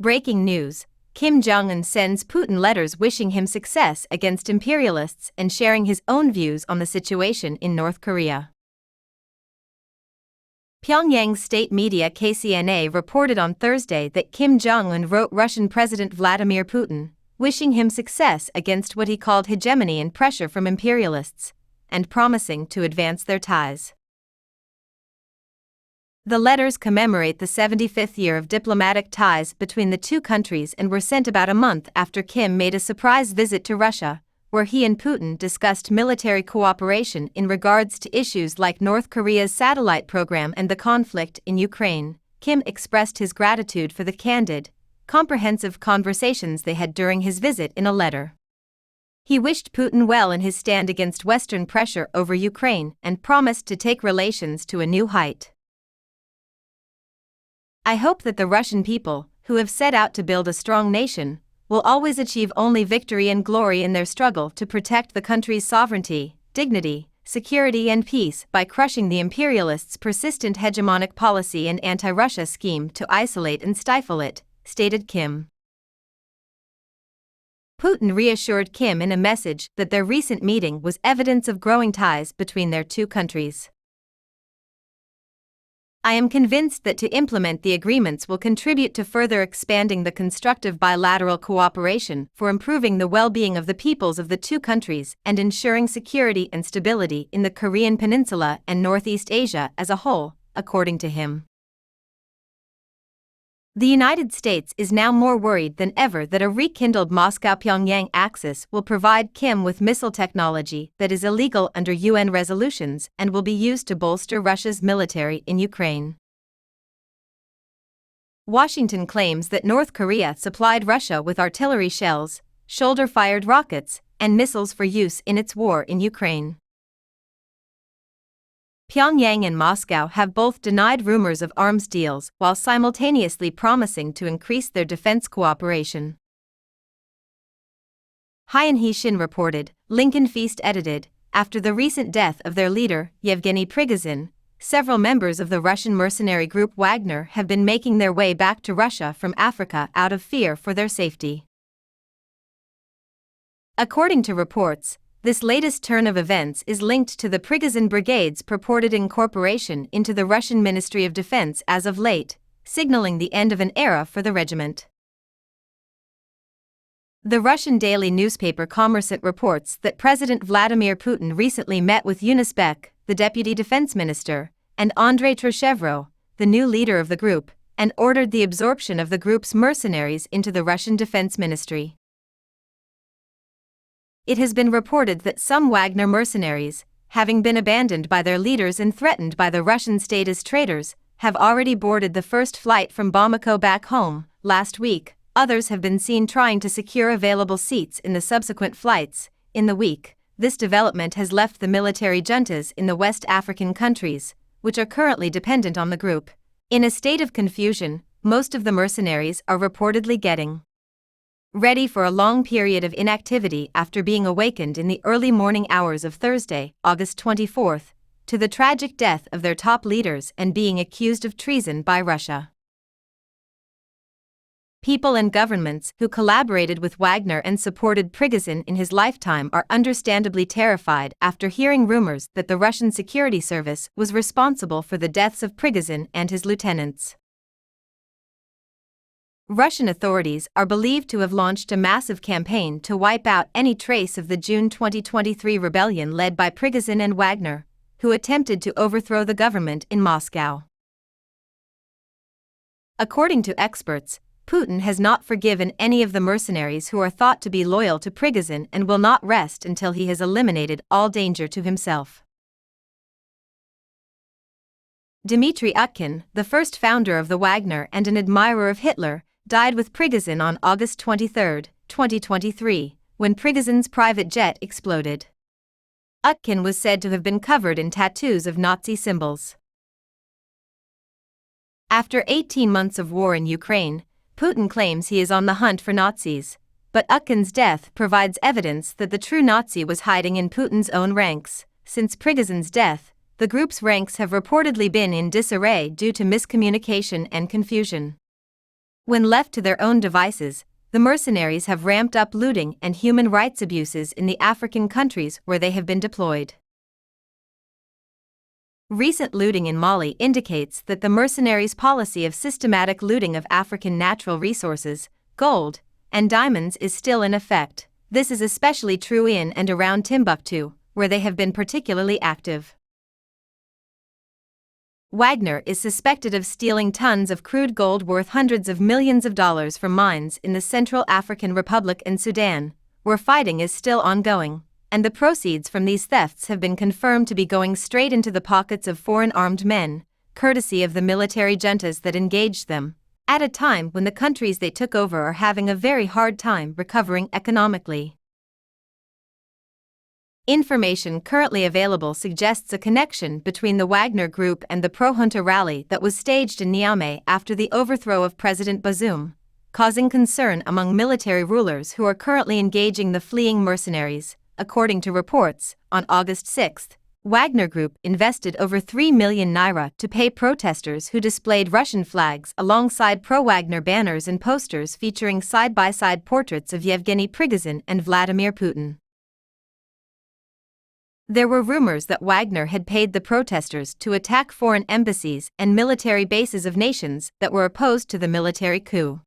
Breaking news: Kim Jong Un sends Putin letters wishing him success against imperialists and sharing his own views on the situation in North Korea. Pyongyang's state media KCNA reported on Thursday that Kim Jong Un wrote Russian President Vladimir Putin, wishing him success against what he called hegemony and pressure from imperialists, and promising to advance their ties. The letters commemorate the 75th year of diplomatic ties between the two countries and were sent about a month after Kim made a surprise visit to Russia, where he and Putin discussed military cooperation in regards to issues like North Korea's satellite program and the conflict in Ukraine. Kim expressed his gratitude for the candid, comprehensive conversations they had during his visit in a letter. He wished Putin well in his stand against Western pressure over Ukraine and promised to take relations to a new height. "I hope that the Russian people, who have set out to build a strong nation, will always achieve only victory and glory in their struggle to protect the country's sovereignty, dignity, security and peace by crushing the imperialists' persistent hegemonic policy and anti-Russia scheme to isolate and stifle it," stated Kim. Putin reassured Kim in a message that their recent meeting was evidence of growing ties between their two countries. "I am convinced that to implement the agreements will contribute to further expanding the constructive bilateral cooperation for improving the well-being of the peoples of the two countries and ensuring security and stability in the Korean Peninsula and Northeast Asia as a whole," according to him. The United States is now more worried than ever that a rekindled Moscow-Pyongyang axis will provide Kim with missile technology that is illegal under UN resolutions and will be used to bolster Russia's military in Ukraine. Washington claims that North Korea supplied Russia with artillery shells, shoulder-fired rockets, and missiles for use in its war in Ukraine. Pyongyang and Moscow have both denied rumors of arms deals while simultaneously promising to increase their defense cooperation. Haeunhee Shin reported, Lincoln Feast edited, after the recent death of their leader, Yevgeny Prigozhin, several members of the Russian mercenary group Wagner have been making their way back to Russia from Africa out of fear for their safety. According to reports, this latest turn of events is linked to the Prigozhin Brigade's purported incorporation into the Russian Ministry of Defense as of late, signaling the end of an era for the regiment. The Russian daily newspaper Kommersant reports that President Vladimir Putin recently met with Yunus Bek, the deputy defense minister, and Andrei Treshevro, the new leader of the group, and ordered the absorption of the group's mercenaries into the Russian Defense Ministry. It has been reported that some Wagner mercenaries, having been abandoned by their leaders and threatened by the Russian state as traitors, have already boarded the first flight from Bamako back home. Last week, others have been seen trying to secure available seats in the subsequent flights. In the week, this development has left the military juntas in the West African countries, which are currently dependent on the group, in a state of confusion. Most of the mercenaries are reportedly getting ready for a long period of inactivity after being awakened in the early morning hours of Thursday, August 24, to the tragic death of their top leaders and being accused of treason by Russia. People and governments who collaborated with Wagner and supported Prigozhin in his lifetime are understandably terrified after hearing rumors that the Russian security service was responsible for the deaths of Prigozhin and his lieutenants. Russian authorities are believed to have launched a massive campaign to wipe out any trace of the June 2023 rebellion led by Prigozhin and Wagner, who attempted to overthrow the government in Moscow. According to experts, Putin has not forgiven any of the mercenaries who are thought to be loyal to Prigozhin and will not rest until he has eliminated all danger to himself. Dmitry Utkin, the first founder of the Wagner and an admirer of Hitler, died with Prigozhin on August 23, 2023, when Prigozhin's private jet exploded. Utkin was said to have been covered in tattoos of Nazi symbols. After 18 months of war in Ukraine, Putin claims he is on the hunt for Nazis, but Utkin's death provides evidence that the true Nazi was hiding in Putin's own ranks. Since Prigozhin's death, the group's ranks have reportedly been in disarray due to miscommunication and confusion. When left to their own devices, the mercenaries have ramped up looting and human rights abuses in the African countries where they have been deployed. Recent looting in Mali indicates that the mercenaries' policy of systematic looting of African natural resources, gold, and diamonds is still in effect. This is especially true in and around Timbuktu, where they have been particularly active. Wagner is suspected of stealing tons of crude gold worth hundreds of millions of dollars from mines in the Central African Republic and Sudan, where fighting is still ongoing, and the proceeds from these thefts have been confirmed to be going straight into the pockets of foreign armed men, courtesy of the military juntas that engaged them, at a time when the countries they took over are having a very hard time recovering economically. Information currently available suggests a connection between the Wagner Group and the pro-junta rally that was staged in Niamey after the overthrow of President Bazoum, causing concern among military rulers who are currently engaging the fleeing mercenaries. According to reports, on August 6, Wagner Group invested over 3 million naira to pay protesters who displayed Russian flags alongside pro-Wagner banners and posters featuring side-by-side portraits of Yevgeny Prigozhin and Vladimir Putin. There were rumors that Wagner had paid the protesters to attack foreign embassies and military bases of nations that were opposed to the military coup.